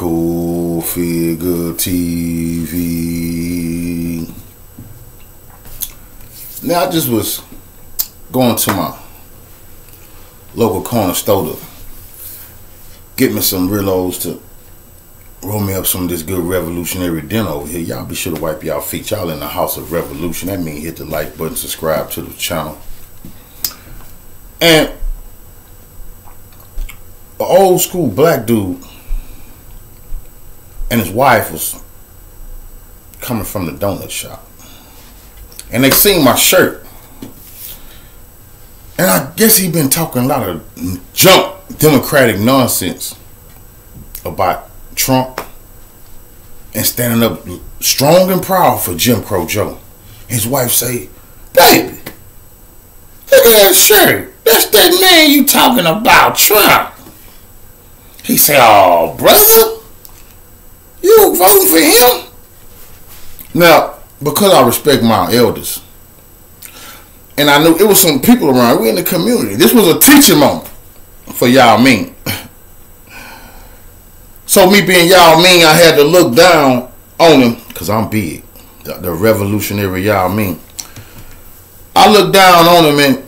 Cultfigga TV. Now, I just was going to my local corner store to get me some Rillos to roll me up some of this good revolutionary dinner over here. Y'all be sure to wipe y'all feet. Y'all in the house of revolution. That means hit the like button, subscribe to the channel. And an old school black dude and his wife was coming from the donut shop. And they seen my shirt. And I guess he been talking a lot of junk, Democratic nonsense about Trump and standing up strong and proud for Jim Crow Joe. His wife say, "Baby, look at that shirt. That's that man you talking about, Trump." He say, "Oh, brother, you voting for him?" Now, because I respect my elders, and I knew it was some people around, we in the community. This was a teaching moment for Yao Ming. So me being Yao Ming, I had to look down on him, because I'm big, the revolutionary Yao Ming. I looked down on him and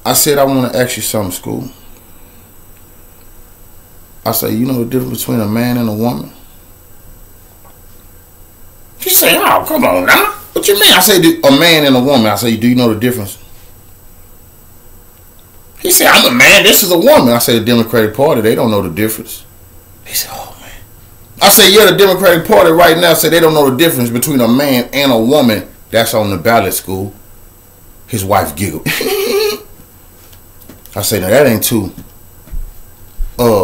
I said, "I want to ask you something, school." I say, "You know the difference between a man and a woman?" She say, "Oh, come on now. What you mean?" I say, "A man and a woman." I say, "Do you know the difference?" He said, "I'm a man. This is a woman." I say, "The Democratic Party, they don't know the difference." He said, "Oh, man." I say, "Yeah, the Democratic Party right now say they don't know the difference between a man and a woman that's on the ballot, school." His wife giggled. I say, "Now that ain't too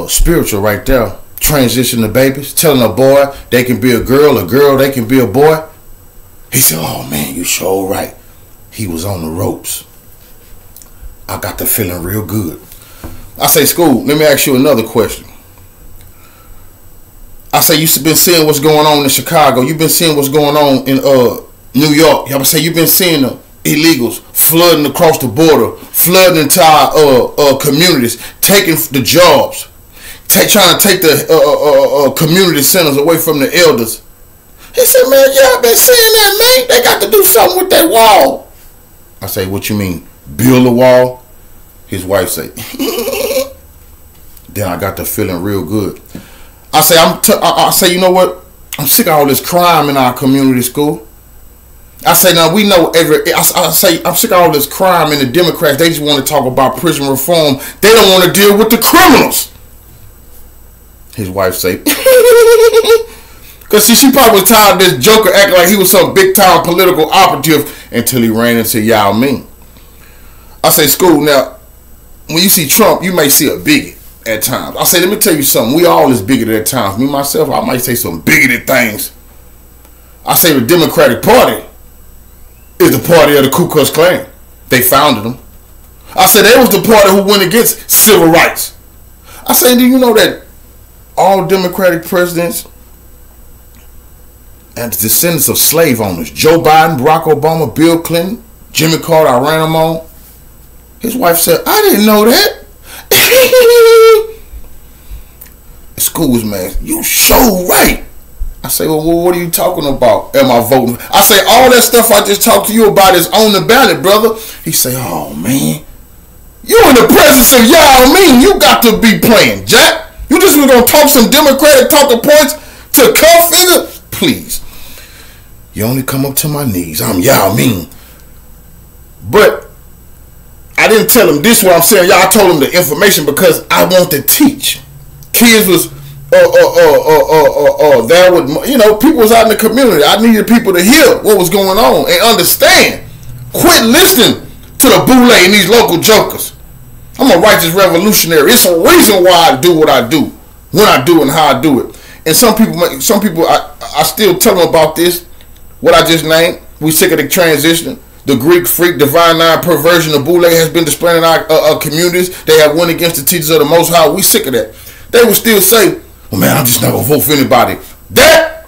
spiritual right there. Transition the babies, telling a boy they can be a girl they can be a boy." He said, "Oh man, you sure right." He was on the ropes. I got the feeling real good. I say, "School, let me ask you another question." I say, "You've been seeing what's going on in Chicago. You've been seeing what's going on in New York. I say you've been seeing the illegals flooding across the border, flooding entire communities, taking the jobs, trying to take the community centers away from the elders." He said, "Man, yeah, I've been seeing that, man. They got to do something with that wall." I say, "What you mean, build a wall?" His wife say, Then I got the feeling real good. I say, I say, "You know what? I'm sick of all this crime in our community, school." I say, "Now we know I say, I'm sick of all this crime, and the Democrats, they just want to talk about prison reform. They don't want to deal with the criminals." His wife say, because she probably was tired of this joker acting like he was some big time political operative until he ran into Yao Ming. I say, "School, now, when you see Trump, you may see a bigot at times." I say, "Let me tell you something. We all is bigoted at times. Me, myself, I might say some bigoted things." I say, "The Democratic Party is the party of the Ku Klux Klan. They founded them." I said, "They was the party who went against civil rights." I say, "Do you know that all Democratic presidents and descendants of slave owners, Joe Biden, Barack Obama, Bill Clinton, Jimmy Carter, I ran them all?" His wife said, "I didn't know that." School was, "Man, you so right." I say, "Well, what are you talking about? Am I voting?" I say, "All that stuff I just talked to you about is on the ballot, brother." He say, "Oh, man, you in the presence of Yao Ming. You got to be playing, Jack. You just was going to talk some Democratic talking points to Cultfigga? Please. You only come up to my knees. I'm Yao Ming." But I didn't tell him this what I'm saying. Y'all, I told him the information because I want to teach. Kids was there with, people was out in the community. I needed people to hear what was going on and understand. Quit listening to the boule and these local jokers. I'm a righteous revolutionary. It's a reason why I do what I do, when I do and how I do it. And some people, I still tell them about this, what I just named. We sick of the transition. The Greek freak, divine nine perversion of boule has been displayed in our communities. They have went against the teachers of the Most High. We sick of that. They will still say, "Well, man, I'm just not going to vote for anybody." That,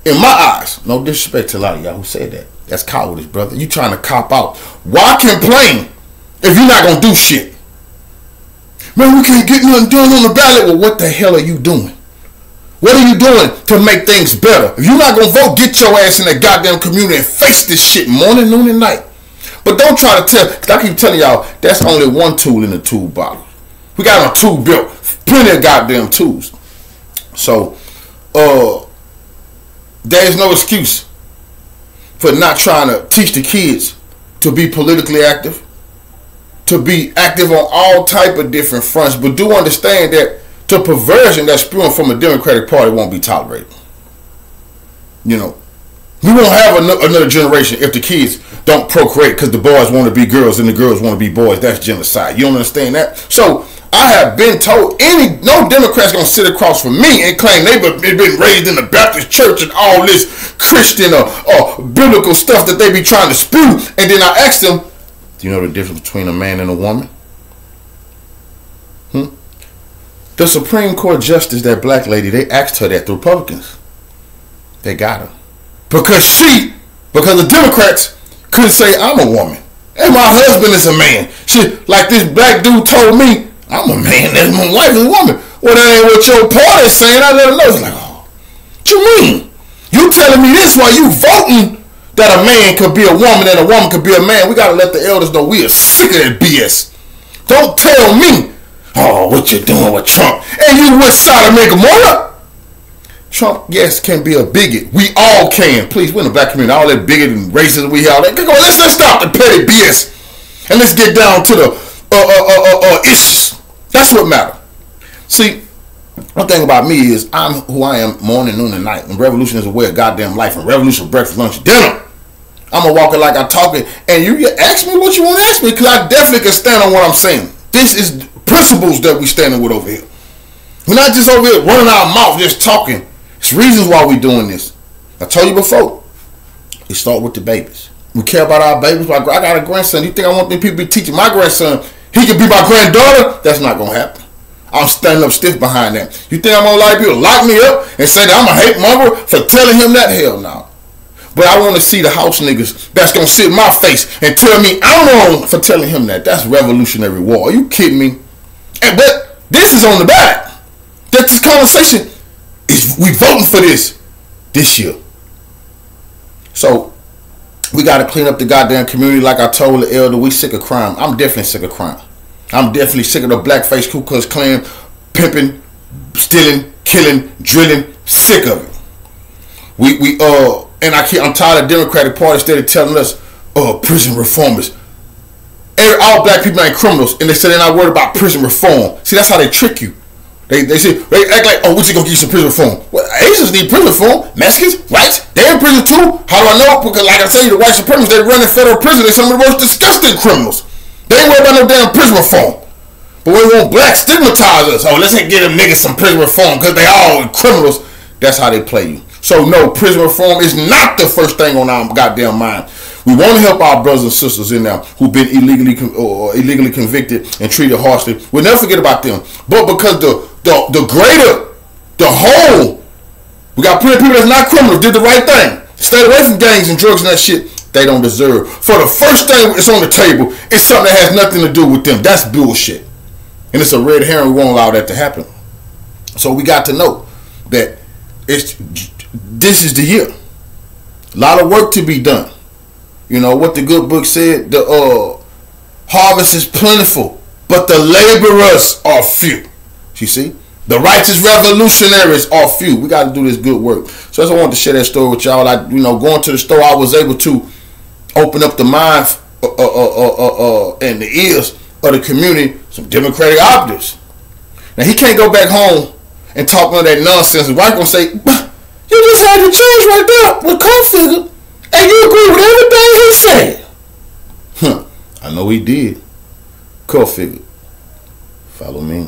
in my eyes, no disrespect to a lot of y'all who said that. That's cowardice, brother. You trying to cop out. Why complain if you're not going to do shit? "Man, we can't get nothing done on the ballot." Well, what the hell are you doing? What are you doing to make things better? If you're not going to vote, get your ass in that goddamn community and face this shit morning, noon, and night. But don't try to tell, because I keep telling y'all, that's only one tool in the toolbox. We got a tool belt, plenty of goddamn tools. So, there is no excuse for not trying to teach the kids to be politically active, to be active on all type of different fronts, but do understand that the perversion that's spewing from a Democratic Party won't be tolerated. You know, we won't have another generation if the kids don't procreate because the boys want to be girls and the girls want to be boys. That's genocide. You don't understand that? So I have been told no Democrat's gonna sit across from me and claim they've been raised in the Baptist church and all this Christian or biblical stuff that they be trying to spew. And then I asked them, do you know the difference between a man and a woman? The Supreme Court Justice, that black lady, they asked her that, the Republicans. They got her. Because the Democrats couldn't say I'm a woman. And my husband is a man. Like this black dude told me, I'm a man, and my wife is a woman. Well, that ain't what your party's saying. I let her know. It's like, oh, what you mean? You telling me this while you voting that a man could be a woman and a woman could be a man? We got to let the elders know we are sick of that BS. Don't tell me, oh, what you doing with Trump? And you with Sodom and Gomorrah? Trump, yes, can be a bigot. We all can. Please, we're in the black community. All that bigot and racism we have. Let's stop the petty BS. And let's get down to the issues. That's what matters. See, one thing about me is I'm who I am morning, noon, and night. And revolution is a way of goddamn life. And revolution, breakfast, lunch, and dinner. I'm going to walk it like I talk it. And you ask me what you want to ask me, because I definitely can stand on what I'm saying. This is principles that we standing with over here. We're not just over here running our mouth just talking. It's reasons why we're doing this. I told you before. It start with the babies. We care about our babies. I got a grandson. You think I want them people to be teaching my grandson he can be my granddaughter? That's not going to happen. I'm standing up stiff behind that. You think I'm going to allow people to lock me up and say that I'm a hate monger for telling him that? Hell no. But I want to see the house niggas that's going to sit in my face and tell me I'm wrong for telling him that. That's revolutionary war. Are you kidding me? But this is on the back. That this conversation is, we voting for this year. So we got to clean up the goddamn community. Like I told the elder, we sick of crime. I'm definitely sick of crime. I'm definitely sick of the blackface Ku Klux Klan pimping, stealing, killing, drilling. Sick of it. And I'm tired of Democratic Party instead of telling us, prison reformers. All black people ain't criminals, and they say they're not worried about prison reform. See, that's how they trick you. They act like, what you gonna get you some prison reform? Well, Asians need prison reform. Mexicans, whites, they're in prison too. How do I know? Because like I tell you, the white supremacists, they run in federal prison. They're some of the most disgusting criminals. They ain't worried about no damn prison reform. But we want blacks stigmatize us. Oh, let's get them niggas some prison reform because they all criminals. That's how they play you. So no, prison reform is not the first thing on our goddamn mind. We want to help our brothers and sisters in there who've been illegally convicted and treated harshly. We'll never forget about them. But because the greater, the whole, we got plenty of people that's not criminals, did the right thing, stayed away from gangs and drugs and that shit, they don't deserve. For the first thing that's on the table, it's something that has nothing to do with them. That's bullshit. And it's a red herring. We won't allow that to happen. So we got to know that this is the year. A lot of work to be done. You know what the good book said, the harvest is plentiful, but the laborers are few. You see? The righteous revolutionaries are few. We got to do this good work. So I wanted to share that story with y'all. Going to the store, I was able to open up the mind and the ears of the community, some Democratic operatives. Now he can't go back home and talk on that nonsense. His wife gonna say, you just had the change right there with Cultfigga, and you agree with everything he said. I know he did. Cultfigga. Follow me.